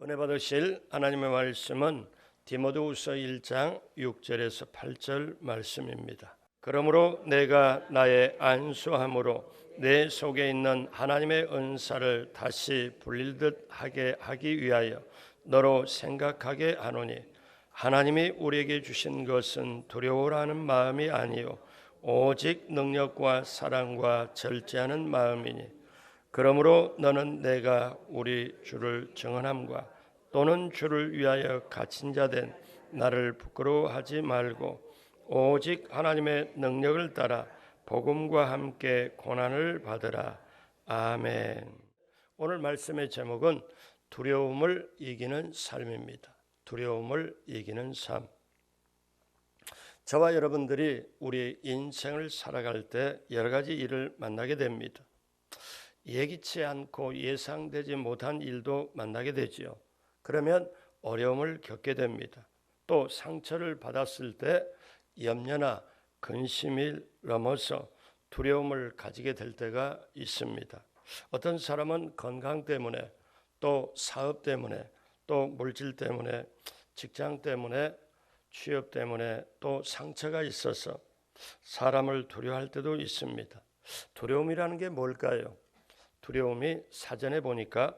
은혜 받으실 하나님의 말씀은 디모데후서 1장 6절에서 8절 말씀입니다. 그러므로 내가 나의 안수함으로 내 속에 있는 하나님의 은사를 다시 불릴듯 하기 위하여 너로 생각하게 하노니 하나님이 우리에게 주신 것은 두려워하는 마음이 아니요 오직 능력과 사랑과 절제하는 마음이니 그러므로 너는 내가 우리 주를 증언함과 또는 주를 위하여 갇힌 자 된 나를 부끄러워하지 말고 오직 하나님의 능력을 따라 복음과 함께 고난을 받으라. 아멘. 오늘 말씀의 제목은 두려움을 이기는 삶입니다. 두려움을 이기는 삶. 저와 여러분들이 우리 인생을 살아갈 때 여러 가지 일을 만나게 됩니다. 예기치 않고 예상되지 못한 일도 만나게 되지요. 그러면 어려움을 겪게 됩니다. 또 상처를 받았을 때 염려나 근심이 넘어서 두려움을 가지게 될 때가 있습니다. 어떤 사람은 건강 때문에, 또 사업 때문에, 또 물질 때문에, 직장 때문에, 취업 때문에 또 상처가 있어서 사람을 두려워할 때도 있습니다. 두려움이라는 게 뭘까요? 두려움이 사전에 보니까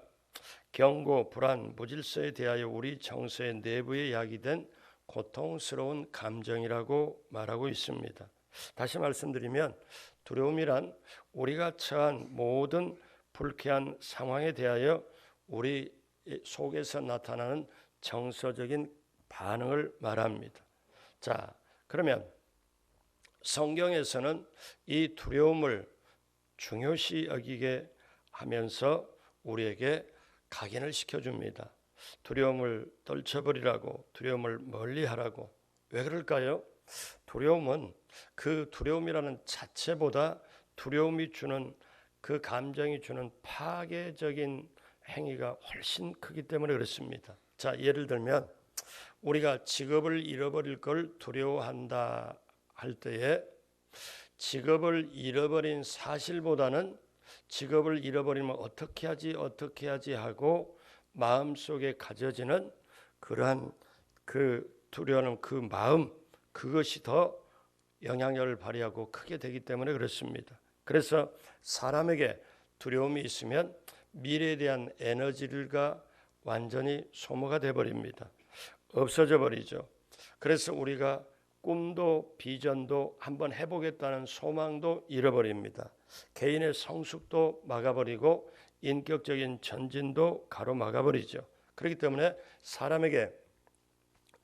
경고, 불안, 무질서에 대하여 우리 정서의 내부에 야기된 고통스러운 감정이라고 말하고 있습니다. 다시 말씀드리면 두려움이란 우리가 처한 모든 불쾌한 상황에 대하여 우리 속에서 나타나는 정서적인 반응을 말합니다. 자, 그러면 성경에서는 이 두려움을 중요시 여기게 하면서 우리에게 각인을 시켜줍니다. 두려움을 떨쳐버리라고, 두려움을 멀리하라고. 왜 그럴까요? 두려움은 그 두려움이라는 자체보다 두려움이 주는 그 감정이 주는 파괴적인 행위가 훨씬 크기 때문에 그렇습니다. 자, 예를 들면 우리가 직업을 잃어버릴 걸 두려워한다 할 때에 직업을 잃어버린 사실보다는 직업을 잃어버리면 어떻게 하지 하고 마음속에 가져지는 그러한 그 두려워하는 그 마음, 그것이 더 영향력을 발휘하고 크게 되기 때문에 그렇습니다. 그래서 사람에게 두려움이 있으면 미래에 대한 에너지가 완전히 소모가 되어버립니다. 없어져 버리죠. 그래서 우리가 꿈도 비전도 한번 해보겠다는 소망도 잃어버립니다. 개인의 성숙도 막아버리고 인격적인 전진도 가로막아버리죠. 그렇기 때문에 사람에게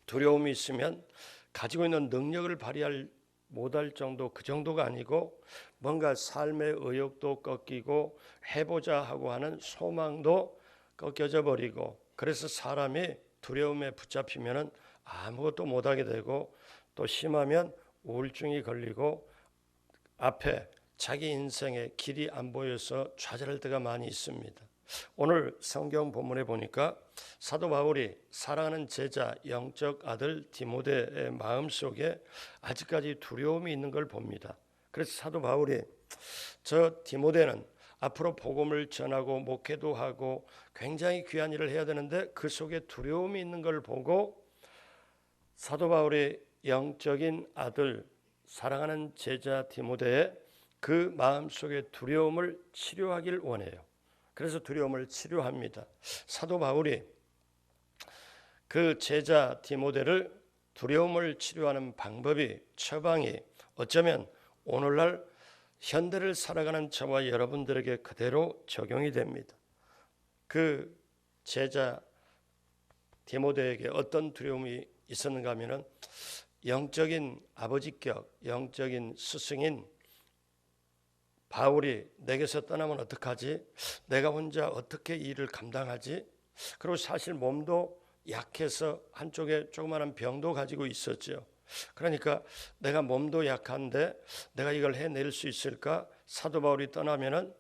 두려움이 있으면 가지고 있는 능력을 발휘할 못할 정도, 그 정도가 아니고 뭔가 삶의 의욕도 꺾이고 해보자 하고 하는 소망도 꺾여져 버리고, 그래서 사람이 두려움에 붙잡히면 아무것도 못하게 되고 또 심하면 우울증이 걸리고 앞에 자기 인생의 길이 안 보여서 좌절할 때가 많이 있습니다. 오늘 성경 본문에 보니까 사도 바울이 사랑하는 제자 영적 아들 디모데의 마음속에 아직까지 두려움이 있는 걸 봅니다. 그래서 사도 바울이 저 디모데는 앞으로 복음을 전하고 목회도 하고 굉장히 귀한 일을 해야 되는데 그 속에 두려움이 있는 걸 보고 사도 바울의 영적인 아들 사랑하는 제자 디모데의 그 마음속의 두려움을 치료하길 원해요. 그래서 두려움을 치료합니다. 사도 바울이 그 제자 디모데를 두려움을 치료하는 방법이, 처방이 어쩌면 오늘날 현대를 살아가는 저와 여러분들에게 그대로 적용이 됩니다. 그 제자 디모데에게 어떤 두려움이 있었는가 하면은 영적인 아버지격, 영적인 스승인 바울이 내게서 떠나면 어떡하지? 내가 혼자 어떻게 일을 감당하지? 그리고 사실 몸도 약해서 한쪽에 조그마한 병도 가지고 있었죠. 그러니까 내가 몸도 약한데 내가 이걸 해낼 수 있을까? 사도 바울이 떠나면은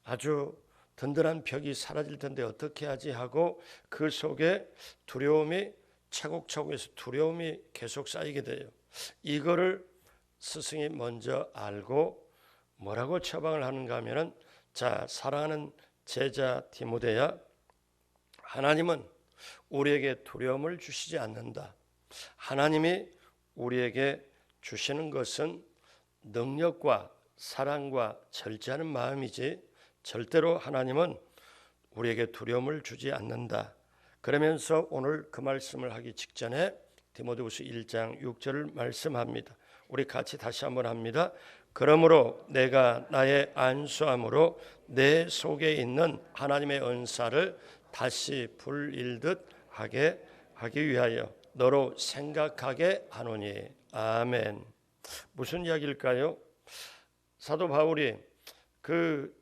아주 든든한 벽이 사라질 텐데 어떻게 하지 하고 그 속에 두려움이 차곡차곡해서 두려움이 계속 쌓이게 돼요. 이거를 스승이 먼저 알고 뭐라고 처방을 하는가 하면은, 자, 사랑하는 제자 디모데야, 하나님은 우리에게 두려움을 주시지 않는다. 하나님이 우리에게 주시는 것은 능력과 사랑과 절제하는 마음이지, 절대로 하나님은 우리에게 두려움을 주지 않는다. 그러면서 오늘 그 말씀을 하기 직전에 디모데후서 1장 6절을 말씀합니다. 우리 같이 다시 한번 합니다. 그러므로 내가 나의 안수함으로 내 속에 있는 하나님의 은사를 다시 불일듯 하기 위하여 너로 생각하게 하노니. 아멘. 무슨 이야기일까요? 사도 바울이 그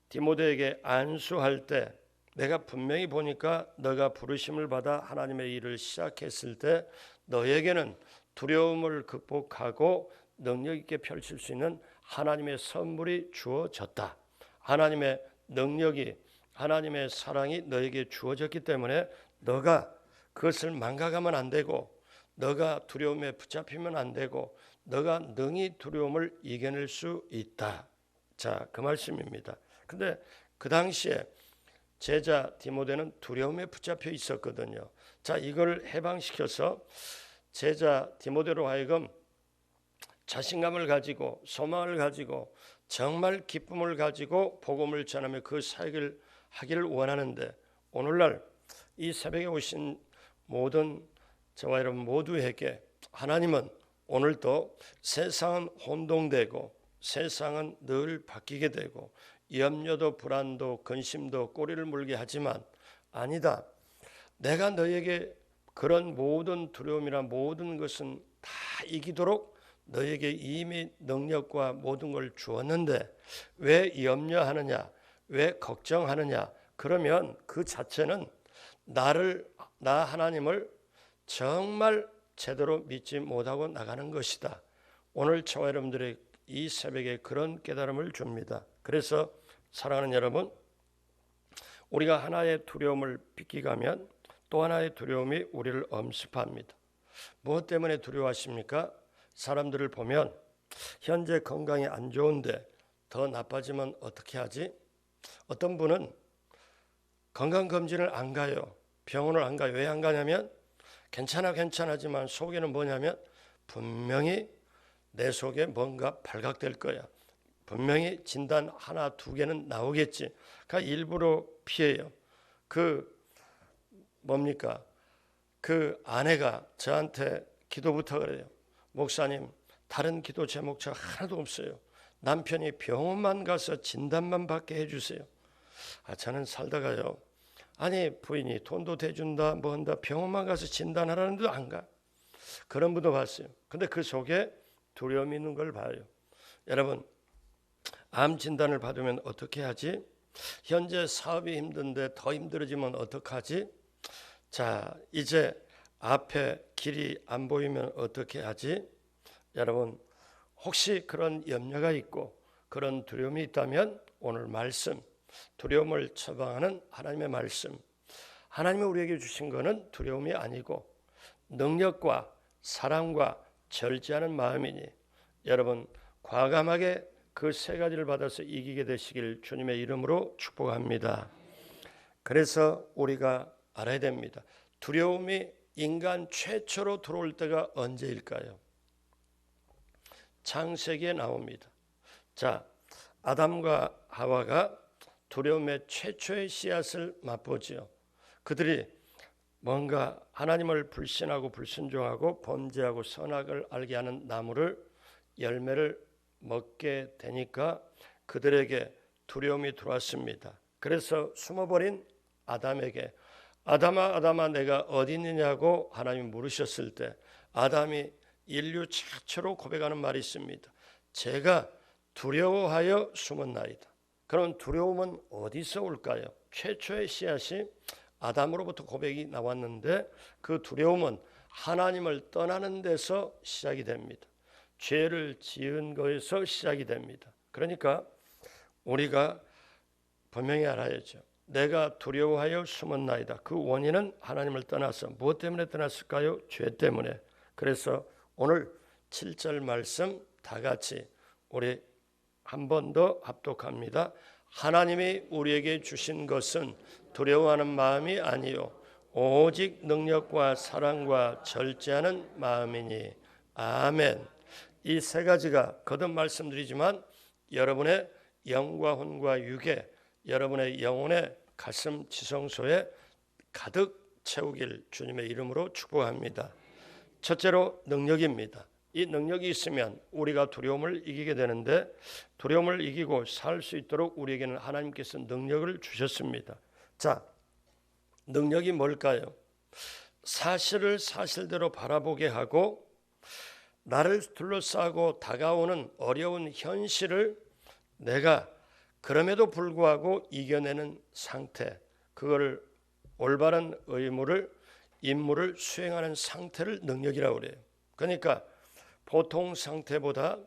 디모데에게 안수할 때, 내가 분명히 보니까 너가 부르심을 받아 하나님의 일을 시작했을 때 너에게는 두려움을 극복하고 능력 있게 펼칠 수 있는 하나님의 선물이 주어졌다. 하나님의 능력이, 하나님의 사랑이 너에게 주어졌기 때문에 너가 그것을 망각하면 안 되고, 너가 두려움에 붙잡히면 안 되고, 너가 능히 두려움을 이겨낼 수 있다. 자, 그 말씀입니다. 근데 그 당시에 제자 디모데는 두려움에 붙잡혀 있었거든요. 자, 이걸 해방시켜서 제자 디모데로 하여금 자신감을 가지고 소망을 가지고 정말 기쁨을 가지고 복음을 전하며 그 사역을 하기를 원하는데, 오늘날 이 새벽에 오신 모든 저와 여러분 모두에게 하나님은 오늘도 세상은 혼동되고 세상은 늘 바뀌게 되고 염려도 불안도 근심도 꼬리를 물게 하지만, 아니다, 내가 너에게 그런 모든 두려움이나 모든 것은 다 이기도록 너에게 이미 능력과 모든 걸 주었는데 왜 염려하느냐, 왜 걱정하느냐. 그러면 그 자체는 나 하나님을 정말 제대로 믿지 못하고 나가는 것이다. 오늘 저와 여러분들의 이 새벽에 그런 깨달음을 줍니다. 그래서 사랑하는 여러분, 우리가 하나의 두려움을 빗기가면 또 하나의 두려움이 우리를 엄습합니다. 무엇 때문에 두려워하십니까? 사람들을 보면 현재 건강이 안 좋은데 더 나빠지면 어떻게 하지? 어떤 분은 건강검진을 안 가요. 병원을 안 가요. 왜 안 가냐면 괜찮아지만 속에는 뭐냐면 분명히 내 속에 뭔가 발각될 거야. 분명히 진단 하나 두 개는 나오겠지. 그러니까 일부러 피해요. 그 아내가 저한테 기도부터 그래요. 목사님, 다른 기도 제목처 하나도 없어요. 남편이 병원만 가서 진단만 받게 해주세요. 저는 살다가요, 아니 부인이 돈도 대준다 뭐 한다 병원만 가서 진단하라는데도 안 가. 그런 분도 봤어요. 근데 그 속에 두려움이 있는 걸 봐요. 여러분, 암 진단을 받으면 어떻게 하지? 현재 사업이 힘든데 더 힘들어지면 어떡하지? 자, 이제 앞에 길이 안 보이면 어떻게 하지? 여러분, 혹시 그런 염려가 있고 그런 두려움이 있다면 오늘 말씀, 두려움을 처방하는 하나님의 말씀, 하나님이 우리에게 주신 것은 두려움이 아니고 능력과 사랑과 절제하는 마음이니, 여러분 과감하게 그 세 가지를 받아서 이기게 되시길 주님의 이름으로 축복합니다. 그래서 우리가 알아야 됩니다. 두려움이 인간 최초로 들어올 때가 언제일까요? 창세기에 나옵니다. 자, 아담과 하와가 두려움의 최초의 씨앗을 맛보지요. 그들이 뭔가 하나님을 불신하고 불순종하고 범죄하고 선악을 알게 하는 나무를 열매를 먹게 되니까 그들에게 두려움이 들어왔습니다. 그래서 숨어버린 아담에게 아담아 내가 어디 있느냐고 하나님이 물으셨을 때 아담이 인류 최초로 고백하는 말이 있습니다. 제가 두려워하여 숨었나이다. 그럼 두려움은 어디서 올까요? 최초의 씨앗이 아담으로부터 고백이 나왔는데 그 두려움은 하나님을 떠나는 데서 시작이 됩니다. 죄를 지은 거에서 시작이 됩니다. 그러니까 우리가 분명히 알아야죠. 내가 두려워하여 숨었나이다. 그 원인은 하나님을 떠나서 무엇 때문에 떠났을까요? 죄 때문에. 그래서 오늘 7절 말씀 다 같이 우리 한 번 더 합독합니다. 하나님이 우리에게 주신 것은 두려워하는 마음이 아니요 오직 능력과 사랑과 절제하는 마음이니. 아멘. 이 세 가지가 거듭 말씀드리지만 여러분의 영과 혼과 육에, 여러분의 영혼의 가슴 지성소에 가득 채우길 주님의 이름으로 축복합니다. 첫째로 능력입니다. 이 능력이 있으면 우리가 두려움을 이기게 되는데, 두려움을 이기고 살 수 있도록 우리에게는 하나님께서 능력을 주셨습니다. 자, 능력이 뭘까요? 사실을 사실대로 바라보게 하고 나를 둘러싸고 다가오는 어려운 현실을 내가 그럼에도 불구하고 이겨내는 상태, 그거를 올바른 임무를 수행하는 상태를 능력이라고 그래요. 그러니까 보통 상태보다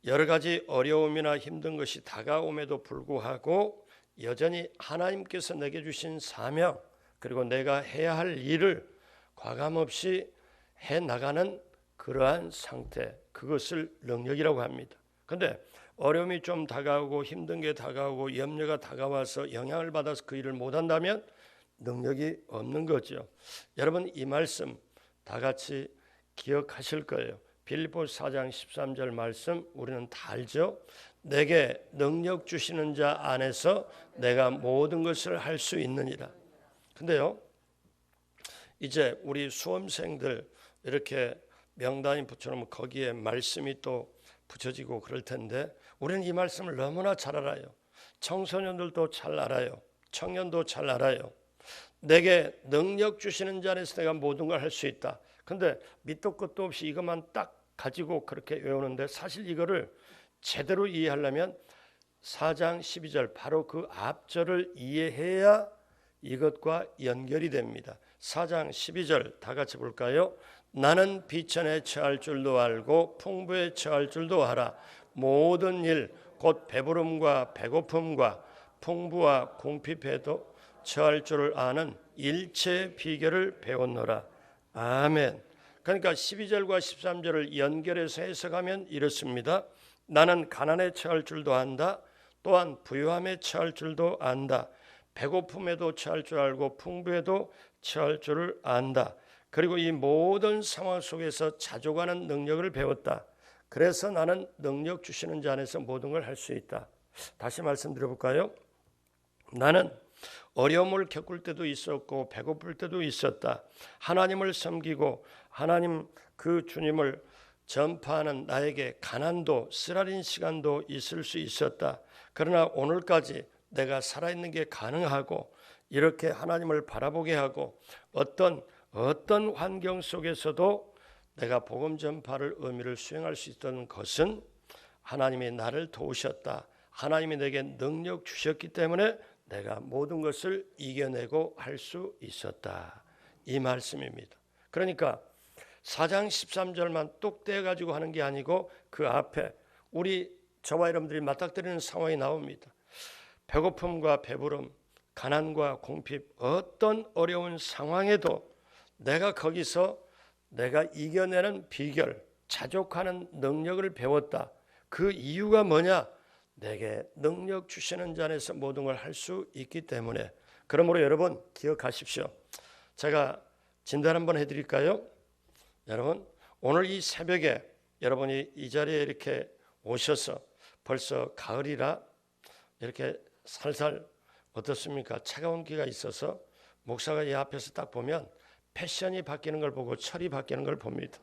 여러 가지 어려움이나 힘든 것이 다가옴에도 불구하고 여전히 하나님께서 내게 주신 사명, 그리고 내가 해야 할 일을 과감없이 해나가는 그러한 상태, 그것을 능력이라고 합니다. 그런데 어려움이 좀 다가오고 힘든 게 다가오고 염려가 다가와서 영향을 받아서 그 일을 못한다면 능력이 없는 거죠. 여러분, 이 말씀 다 같이 기억하실 거예요. 빌립보서 4장 13절 말씀 우리는 다 알죠. 내게 능력 주시는 자 안에서 내가 모든 것을 할 수 있느니라. 근데요, 이제 우리 수험생들 이렇게 명단이 붙여놓으면 거기에 말씀이 또 붙여지고 그럴 텐데, 우리는 이 말씀을 너무나 잘 알아요. 청소년들도 잘 알아요. 청년도 잘 알아요. 내게 능력 주시는 자 안에서 내가 모든 걸 할 수 있다. 근데 밑도 끝도 없이 이것만 딱 가지고 그렇게 외우는데, 사실 이거를 제대로 이해하려면 4장 12절 바로 그 앞절을 이해해야 이것과 연결이 됩니다. 4장 12절 다 같이 볼까요? 나는 비천에 처할 줄도 알고 풍부에 처할 줄도 알아. 모든 일 곧 배부름과 배고픔과 풍부와 궁핍에도 처할 줄을 아는 일체의 비결을 배웠노라. 아멘. 그러니까 12절과 13절을 연결해서 해석하면 이렇습니다. 나는 가난에 처할 줄도 안다. 또한 부유함에 처할 줄도 안다. 배고픔에도 처할 줄 알고 풍부에도 처할 줄을 안다. 그리고 이 모든 상황 속에서 자족하는 능력을 배웠다. 그래서 나는 능력 주시는 자 안에서 모든 걸 할 수 있다. 다시 말씀드려볼까요? 나는 어려움을 겪을 때도 있었고 배고플 때도 있었다. 하나님을 섬기고 하나님 그 주님을 전파하는 나에게 가난도 쓰라린 시간도 있을 수 있었다. 그러나 오늘까지 내가 살아있는 게 가능하고 이렇게 하나님을 바라보게 하고 어떤 환경 속에서도 내가 복음 전파를 의미를 수행할 수 있던 것은 하나님이 나를 도우셨다. 하나님이 내게 능력 주셨기 때문에 내가 모든 것을 이겨내고 할 수 있었다. 이 말씀입니다. 그러니까 4장 13절만 뚝 떼가지고 하는 게 아니고 그 앞에 저와 여러분들이 맞닥뜨리는 상황이 나옵니다. 배고픔과 배부름, 가난과 궁핍, 어떤 어려운 상황에도 내가 거기서 내가 이겨내는 비결, 자족하는 능력을 배웠다. 그 이유가 뭐냐? 내게 능력 주시는 자 안에서 모든 걸 할 수 있기 때문에. 그러므로 여러분 기억하십시오. 제가 진단 한번 해드릴까요? 여러분, 오늘 이 새벽에 여러분이 이 자리에 이렇게 오셔서 벌써 가을이라 이렇게 살살 어떻습니까? 차가운 기가 있어서 목사가 이 앞에서 딱 보면 패션이 바뀌는 걸 보고 철이 바뀌는 걸 봅니다.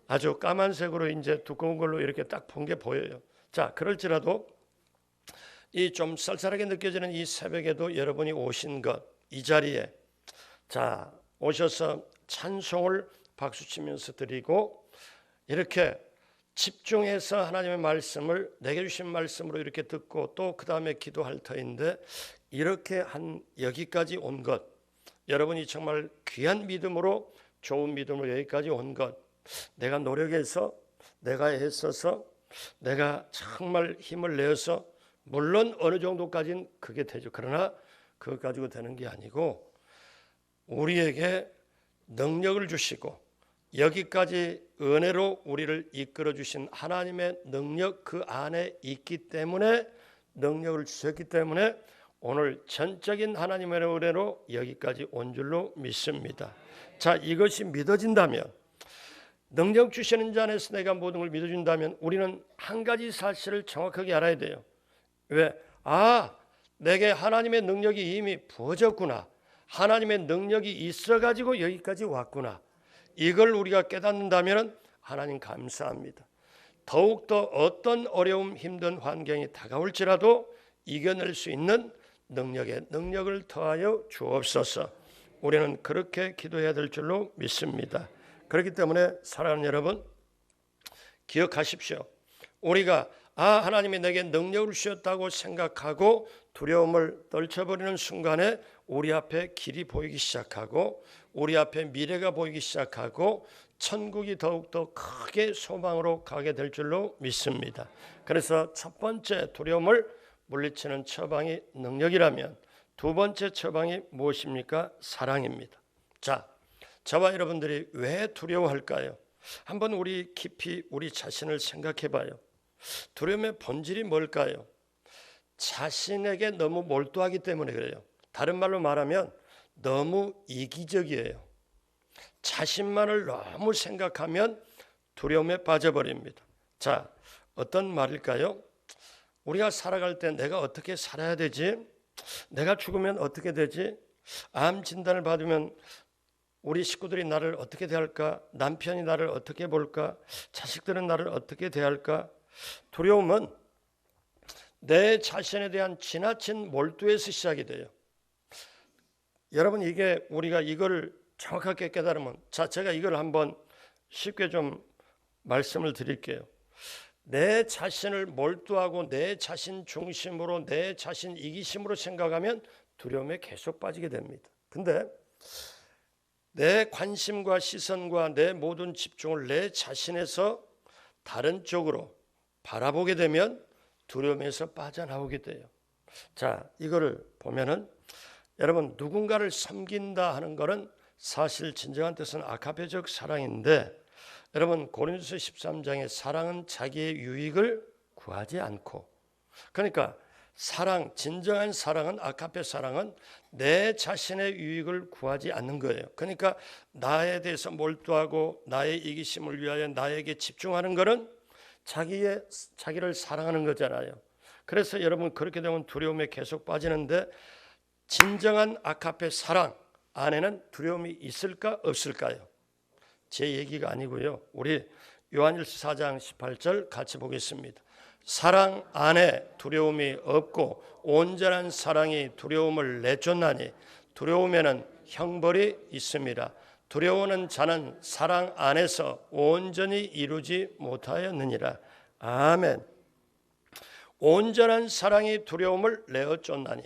아주 까만색으로 이제 두꺼운 걸로 이렇게 딱 본 게 보여요. 자, 그럴지라도 이 좀 쌀쌀하게 느껴지는 이 새벽에도 여러분이 오신 것, 이 자리에 자 오셔서 찬송을 박수치면서 드리고 이렇게 집중해서 하나님의 말씀을 내게 주신 말씀으로 이렇게 듣고 또 그 다음에 기도할 터인데, 이렇게 한 여기까지 온 것, 여러분이 정말 귀한 믿음으로 좋은 믿음으로 여기까지 온 것, 내가 노력해서 내가 애써서 내가 정말 힘을 내어서 물론 어느 정도까지는 그게 되죠. 그러나 그것 가지고 되는 게 아니고 우리에게 능력을 주시고 여기까지 은혜로 우리를 이끌어 주신 하나님의 능력 그 안에 있기 때문에, 능력을 주셨기 때문에 오늘 전적인 하나님의 은혜로 여기까지 온 줄로 믿습니다. 자, 이것이 믿어진다면, 능력 주시는 자 안에서 내가 모든 걸 믿어준다면 우리는 한 가지 사실을 정확하게 알아야 돼요. 왜? 내게 하나님의 능력이 이미 부어졌구나. 하나님의 능력이 있어가지고 여기까지 왔구나. 이걸 우리가 깨닫는다면 하나님 감사합니다. 더욱더 어떤 어려움, 힘든 환경이 다가올지라도 이겨낼 수 있는 능력을 더하여 주옵소서. 우리는 그렇게 기도해야 될 줄로 믿습니다. 그렇기 때문에 사랑하는 여러분, 기억하십시오. 우리가 하나님이 내게 능력을 주셨다고 생각하고 두려움을 떨쳐버리는 순간에 우리 앞에 길이 보이기 시작하고, 우리 앞에 미래가 보이기 시작하고, 천국이 더욱더 크게 소망으로 가게 될 줄로 믿습니다. 그래서 첫 번째 두려움을 물리치는 처방이 능력이라면, 두 번째 처방이 무엇입니까? 사랑입니다. 자, 저와 여러분들이 왜 두려워할까요? 한번 우리 깊이 우리 자신을 생각해 봐요. 두려움의 본질이 뭘까요? 자신에게 너무 몰두하기 때문에 그래요. 다른 말로 말하면 너무 이기적이에요. 자신만을 너무 생각하면 두려움에 빠져버립니다. 자, 어떤 말일까요? 우리가 살아갈 때 내가 어떻게 살아야 되지? 내가 죽으면 어떻게 되지? 암 진단을 받으면 우리 식구들이 나를 어떻게 대할까? 남편이 나를 어떻게 볼까? 자식들은 나를 어떻게 대할까? 두려움은 내 자신에 대한 지나친 몰두에서 시작이 돼요. 여러분, 이게 우리가 이걸 정확하게 깨달으면, 자, 제가 이걸 한번 쉽게 좀 말씀을 드릴게요. 내 자신을 몰두하고 내 자신 중심으로, 내 자신 이기심으로 생각하면 두려움에 계속 빠지게 됩니다. 근데 내 관심과 시선과 내 모든 집중을 내 자신에서 다른 쪽으로 바라보게 되면 두려움에서 빠져나오게 돼요. 자, 이거를 보면은 여러분, 누군가를 섬긴다 하는 것은 사실 진정한 뜻은 아가페적 사랑인데, 여러분 고린도서 13장에 사랑은 자기의 유익을 구하지 않고, 그러니까 사랑, 진정한 사랑은, 아가페 사랑은 내 자신의 유익을 구하지 않는 거예요. 그러니까 나에 대해서 몰두하고 나의 이기심을 위하여 나에게 집중하는 것은 자기를 사랑하는 거잖아요. 그래서 여러분, 그렇게 되면 두려움에 계속 빠지는데, 진정한 아가페 사랑 안에는 두려움이 있을까 없을까요? 제 얘기가 아니고요. 우리 요한일서 4장 18절 같이 보겠습니다. 사랑 안에 두려움이 없고 온전한 사랑이 두려움을 내쫓나니 두려움에는 형벌이 있습니다. 두려워하는 자는 사랑 안에서 온전히 이루지 못하였느니라. 아멘. 온전한 사랑이 두려움을 내어쫓나니.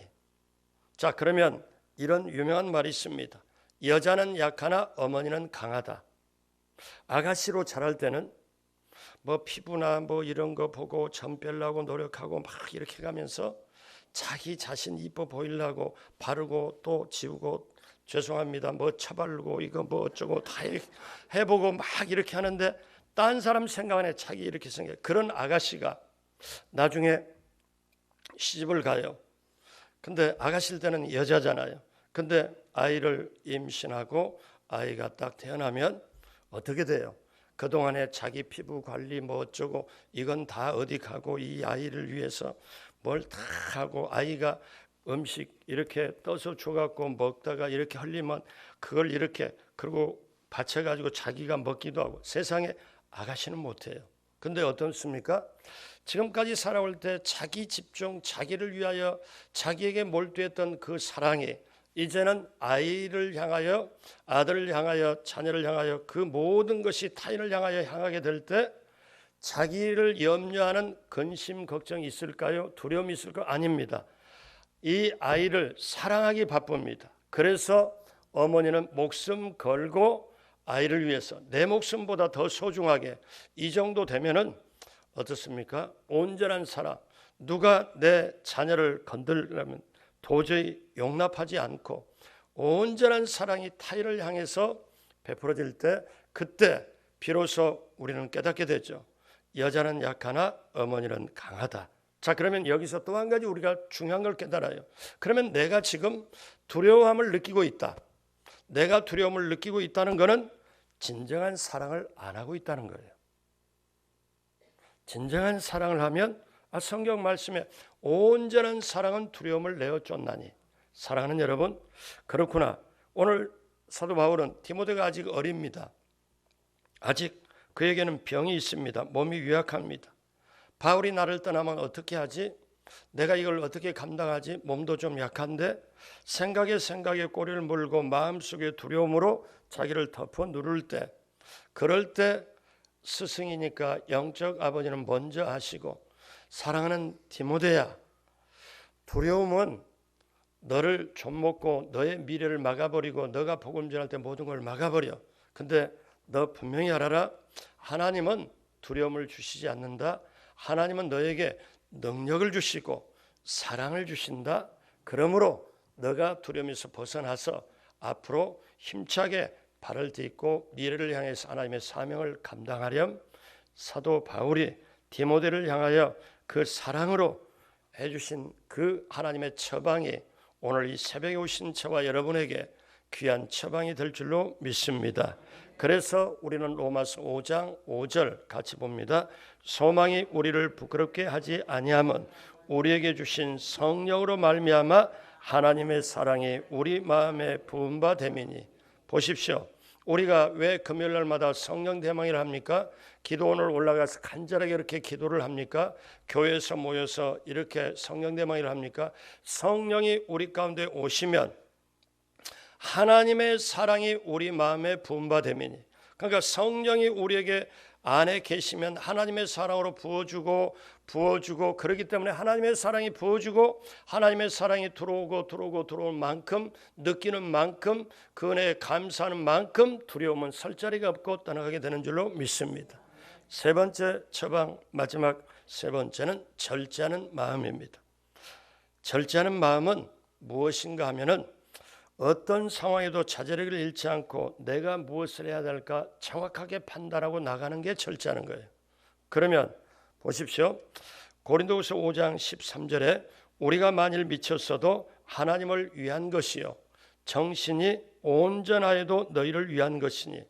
자, 그러면 이런 유명한 말이 있습니다. 여자는 약하나 어머니는 강하다. 아가씨로 자랄 때는 뭐 피부나 뭐 이런 거 보고 점 빼려고 노력하고 막 이렇게 가면서 자기 자신 이뻐 보이려고 바르고 또 지우고, 죄송합니다, 뭐 쳐바르고 이거 뭐 어쩌고 다 해보고 막 이렇게 하는데, 딴 사람 생각 안에 자기 이렇게 생겨. 그런 아가씨가 나중에 시집을 가요. 근데 아가씨일 때는 여자잖아요. 근데 아이를 임신하고 아이가 딱 태어나면 어떻게 돼요? 그동안에 자기 피부 관리 뭐 어쩌고 이건 다 어디 가고 이 아이를 위해서 뭘 다 하고, 아이가 음식 이렇게 떠서 줘갖고 먹다가 이렇게 흘리면 그걸 이렇게 그리고 받쳐가지고 자기가 먹기도 하고. 세상에 아가씨는 못해요. 근데 어떻습니까? 지금까지 살아올 때 자기 집중, 자기를 위하여 자기에게 몰두했던 그 사랑이 이제는 아이를 향하여, 아들을 향하여, 자녀를 향하여, 그 모든 것이 타인을 향하여 향하게 될 때 자기를 염려하는 근심, 걱정이 있을까요? 두려움이 있을까요? 아닙니다. 이 아이를 사랑하기 바쁩니다. 그래서 어머니는 목숨 걸고 아이를 위해서 내 목숨보다 더 소중하게, 이 정도 되면은 어떻습니까? 온전한 사랑. 누가 내 자녀를 건드리려면 도저히 용납하지 않고 온전한 사랑이 타인을 향해서 베풀어질 때 그때 비로소 우리는 깨닫게 되죠. 여자는 약하나 어머니는 강하다. 자, 그러면 여기서 또 한 가지 우리가 중요한 걸 깨달아요. 그러면 내가 지금 두려움을 느끼고 있다. 내가 두려움을 느끼고 있다는 것은 진정한 사랑을 안 하고 있다는 거예요. 진정한 사랑을 하면 성경 말씀에 온전한 사랑은 두려움을 내어 쫓나니. 사랑하는 여러분, 그렇구나. 오늘 사도 바울은 디모데가 아직 어립니다. 아직 그에게는 병이 있습니다. 몸이 유약합니다. 바울이 나를 떠나면 어떻게 하지? 내가 이걸 어떻게 감당하지? 몸도 좀 약한데 생각에 꼬리를 물고 마음속에 두려움으로 자기를 덮어 누를 때, 그럴 때 스승이니까 영적 아버지는 먼저 하시고, 사랑하는 디모데야, 두려움은 너를 좀먹고 너의 미래를 막아버리고 너가 복음 전할 때 모든 걸 막아버려. 근데 너 분명히 알아라. 하나님은 두려움을 주시지 않는다. 하나님은 너에게 능력을 주시고 사랑을 주신다. 그러므로 너가 두려움에서 벗어나서 앞으로 힘차게 발을 딛고 미래를 향해서 하나님의 사명을 감당하렴. 사도 바울이 디모데를 향하여 그 사랑으로 해주신 그 하나님의 처방이 오늘 이 새벽에 오신 저와 여러분에게 귀한 처방이 될 줄로 믿습니다. 그래서 우리는 로마서 5장 5절 같이 봅니다. 소망이 우리를 부끄럽게 하지 아니함은 우리에게 주신 성령으로 말미암아 하나님의 사랑이 우리 마음에 부은 바 됨이니. 보십시오. 우리가 왜 금요일 날마다 성령 대망회를 합니까? 기도원을 올라가서 간절하게 이렇게 기도를 합니까? 교회에서 모여서 이렇게 성령 대망회를 합니까? 성령이 우리 가운데 오시면 하나님의 사랑이 우리 마음에 부은 바 됨이니. 그러니까 성령이 우리에게 안에 계시면 하나님의 사랑으로 부어주고 그렇기 때문에 하나님의 사랑이 부어주고 하나님의 사랑이 들어오는 만큼, 느끼는 만큼, 그 은혜에 감사하는 만큼 두려움은 설 자리가 없고 떠나가게 되는 줄로 믿습니다. 세 번째 처방, 마지막 세 번째는 절제하는 마음입니다. 절제하는 마음은 무엇인가 하면은 어떤 상황에도 자제력을 잃지 않고 내가 무엇을 해야 될까 정확하게 판단하고 나가는 게 절제하는 거예요. 그러면 보십시오. 고린도후서 5장 13절에 우리가 만일 미쳤어도 하나님을 위한 것이요 정신이 온전하여도 너희를 위한 것이니.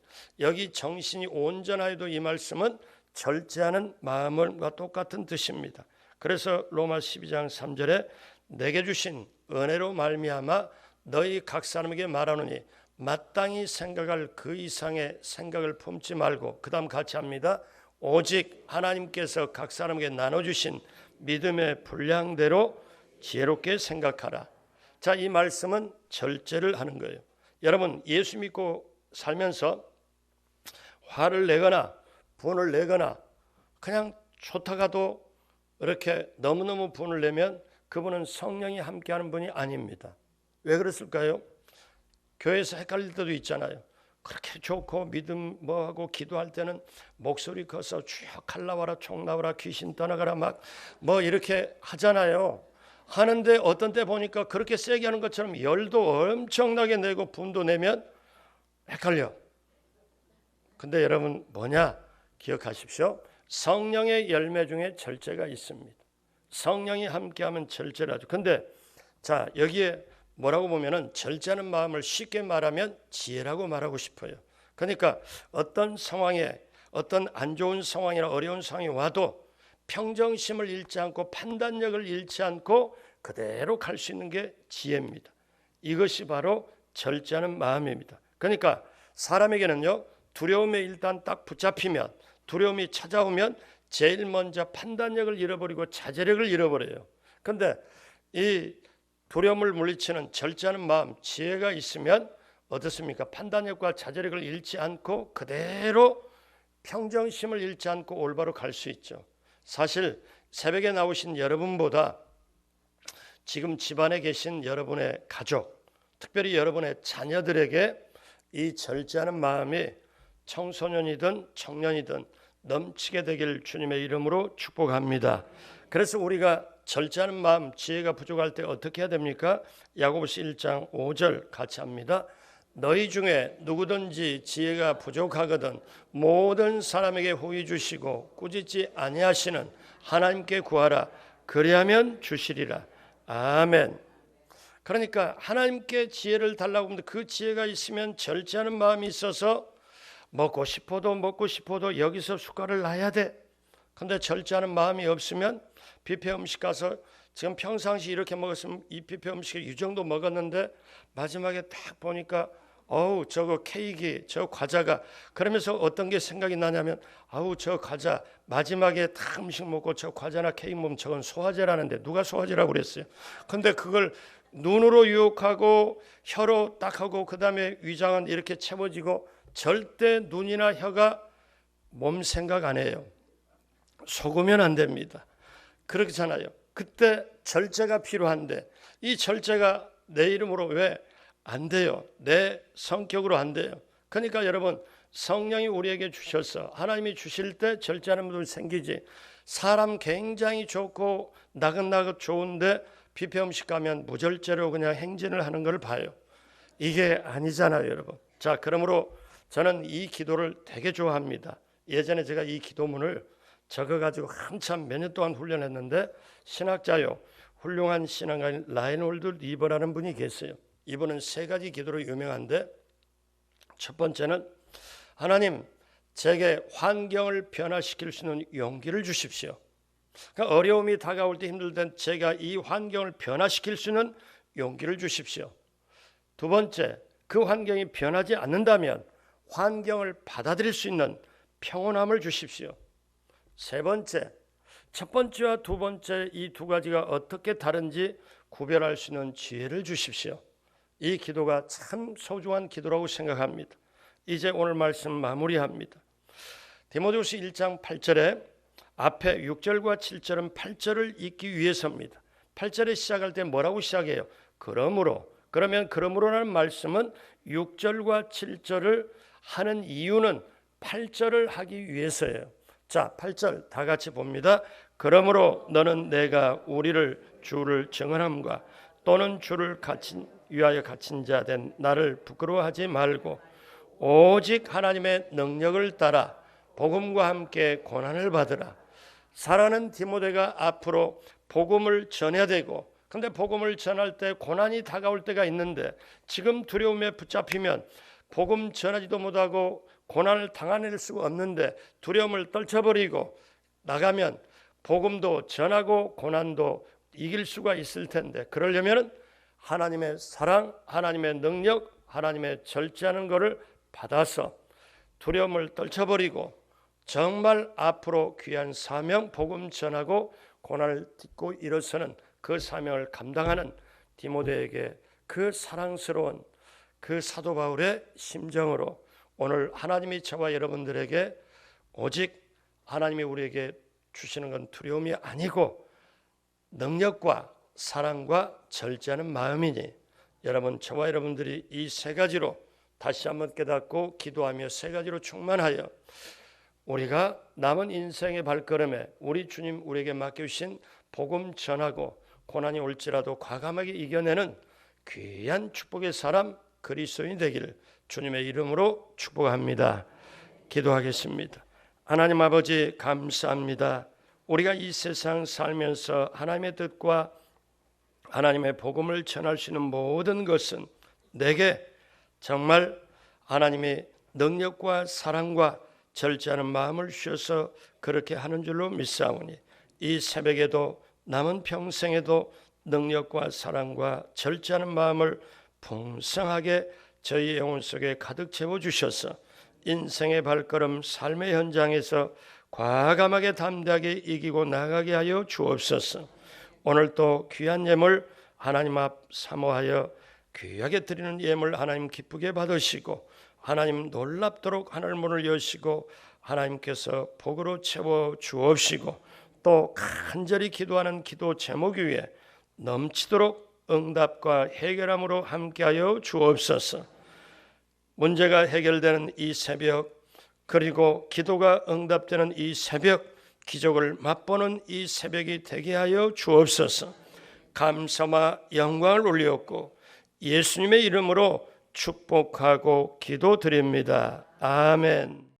여기 정신이 온전하여도 이 말씀은 절제하는 마음과 똑같은 뜻입니다. 그래서 로마 12장 3절에 내게 주신 은혜로 말미암아 너희 각 사람에게 말하노니 마땅히 생각할 그 이상의 생각을 품지 말고, 그 다음 같이 합니다. 오직 하나님께서 각 사람에게 나눠주신 믿음의 분량대로 지혜롭게 생각하라. 자, 이 말씀은 절제를 하는 거예요. 여러분, 예수 믿고 살면서 화를 내거나 분을 내거나 그냥 좋다가도 이렇게 너무너무 분을 내면 그분은 성령이 함께하는 분이 아닙니다. 왜 그랬을까요? 교회에서 헷갈릴 때도 있잖아요. 그렇게 좋고 믿음 뭐하고 기도할 때는 목소리 커서 쭉 칼 나와라 총 나와라 귀신 떠나가라 막 뭐 이렇게 하잖아요. 하는데 어떤 때 보니까 그렇게 세게 하는 것처럼 열도 엄청나게 내고 분도 내면 헷갈려. 근데 여러분 뭐냐? 기억하십시오. 성령의 열매 중에 절제가 있습니다. 성령이 함께하면 절제를 하죠. 근데 자, 여기에 뭐라고 보면은 절제하는 마음을 쉽게 말하면 지혜라고 말하고 싶어요. 그러니까 어떤 상황에, 어떤 안 좋은 상황이나 어려운 상황이 와도 평정심을 잃지 않고 판단력을 잃지 않고 그대로 갈 수 있는 게 지혜입니다. 이것이 바로 절제하는 마음입니다. 그러니까 사람에게는요, 두려움에 일단 딱 붙잡히면, 두려움이 찾아오면 제일 먼저 판단력을 잃어버리고 자제력을 잃어버려요. 그런데 이 두려움을 물리치는 절제하는 마음, 지혜가 있으면 어떻습니까? 판단력과 자제력을 잃지 않고 그대로 평정심을 잃지 않고 올바로 갈 수 있죠. 사실 새벽에 나오신 여러분보다 지금 집안에 계신 여러분의 가족, 특별히 여러분의 자녀들에게 이 절제하는 마음이 청소년이든 청년이든 넘치게 되길 주님의 이름으로 축복합니다. 그래서 우리가 절제하는 마음, 지혜가 부족할 때 어떻게 해야 됩니까? 야고보서 1장 5절 같이 합니다. 너희 중에 누구든지 지혜가 부족하거든 모든 사람에게 후히 주시고 꾸짖지 아니하시는 하나님께 구하라. 그리하면 주시리라. 아멘. 그러니까 하나님께 지혜를 달라고 하는데 그 지혜가 있으면 절제하는 마음이 있어서 먹고 싶어도 여기서 숟갈을 놔야 돼. 근데 절제하는 마음이 없으면 뷔페 음식 가서 지금 평상시 이렇게 먹었으면 이 뷔페 음식을 이 정도 먹었는데 마지막에 딱 보니까 어우 저거 케이크 저 과자가 그러면서 어떤 게 생각이 나냐면 아우 저 과자 마지막에 다 음식 먹고 저 과자나 케이크 먹으면 저건 소화제라는데 누가 소화제라고 그랬어요. 근데 그걸 눈으로 유혹하고 혀로 딱 하고 그 다음에 위장은 이렇게 채워지고 절대 눈이나 혀가 몸 생각 안 해요. 속으면 안 됩니다. 그렇잖아요. 그때 절제가 필요한데 이 절제가 내 이름으로 왜 안 돼요? 내 성격으로 안 돼요. 그러니까 여러분 성령이 우리에게 주셔서 하나님이 주실 때 절제하는 분들 생기지. 사람 굉장히 좋고 나긋나긋 좋은데 뷔페 음식 가면 무절제로 그냥 행진을 하는 걸 봐요. 이게 아니잖아요, 여러분. 자, 그러므로 저는 이 기도를 되게 좋아합니다. 예전에 제가 이 기도문을 적어가지고 한참 몇 년 동안 훈련했는데 신학자요, 훌륭한 신앙가인 라인홀드 리버라는 분이 계세요. 이분은 세 가지 기도로 유명한데 첫 번째는 하나님 제게 환경을 변화시킬 수 있는 용기를 주십시오. 그러니까 어려움이 다가올 때 힘들 땐 제가 이 환경을 변화시킬 수 있는 용기를 주십시오. 두 번째, 그 환경이 변하지 않는다면 환경을 받아들일 수 있는 평온함을 주십시오. 세 번째, 첫 번째와 두 번째 이 두 가지가 어떻게 다른지 구별할 수 있는 지혜를 주십시오. 이 기도가 참 소중한 기도라고 생각합니다. 이제 오늘 말씀 마무리합니다. 디모데후서 1장 8절에 앞에 6절과 7절은 8절을 읽기 위해서입니다. 8절에 시작할 때 뭐라고 시작해요? 그러므로라는 말씀은 6절과 7절을 하는 이유는 8절을 하기 위해서예요. 자, 8절 다 같이 봅니다. 그러므로 너는 내가 우리를 주를 증언함과 또는 주를 위하여 갇힌 자 된 나를 부끄러워하지 말고 오직 하나님의 능력을 따라 복음과 함께 고난을 받으라. 사랑하는 디모데가 앞으로 복음을 전해야 되고, 근데 복음을 전할 때 고난이 다가올 때가 있는데 지금 두려움에 붙잡히면 복음 전하지도 못하고 고난을 당해낼 수가 없는데 두려움을 떨쳐버리고 나가면 복음도 전하고 고난도 이길 수가 있을 텐데, 그러려면 하나님의 사랑, 하나님의 능력, 하나님의 절제하는 것을 받아서 두려움을 떨쳐버리고 정말 앞으로 귀한 사명, 복음 전하고 고난을 딛고 일어서는 그 사명을 감당하는 디모데에게 그 사랑스러운 그 사도 바울의 심정으로 오늘 하나님이 저와 여러분들에게 오직 하나님이 우리에게 주시는 건 두려움이 아니고 능력과 사랑과 절제하는 마음이니, 여러분 저와 여러분들이 이 세 가지로 다시 한번 깨닫고 기도하며 세 가지로 충만하여 우리가 남은 인생의 발걸음에 우리 주님 우리에게 맡겨주신 복음 전하고 고난이 올지라도 과감하게 이겨내는 귀한 축복의 사람 그리스도인이 되기를 주님의 이름으로 축복합니다. 기도하겠습니다. 하나님 아버지 감사합니다. 우리가 이 세상 살면서 하나님의 뜻과 하나님의 복음을 전할 수 있는 모든 것은 내게 정말 하나님의 능력과 사랑과 절제하는 마음을 주셔서 그렇게 하는 줄로 믿사오니 이 새벽에도 남은 평생에도 능력과 사랑과 절제하는 마음을 풍성하게 저희 영혼 속에 가득 채워주셔서 인생의 발걸음 삶의 현장에서 과감하게 담대하게 이기고 나가게 하여 주옵소서. 오늘 또 귀한 예물 하나님 앞 사모하여 귀하게 드리는 예물 하나님 기쁘게 받으시고 하나님 놀랍도록 하늘 문을 여시고 하나님께서 복으로 채워 주옵시고 또 간절히 기도하는 기도 제목 위에 넘치도록 응답과 해결함으로 함께하여 주옵소서. 문제가 해결되는 이 새벽, 그리고 기도가 응답되는 이 새벽, 기적을 맛보는 이 새벽이 되게 하여 주옵소서. 감사와 영광을 올리었고 예수님의 이름으로 축복하고 기도드립니다. 아멘.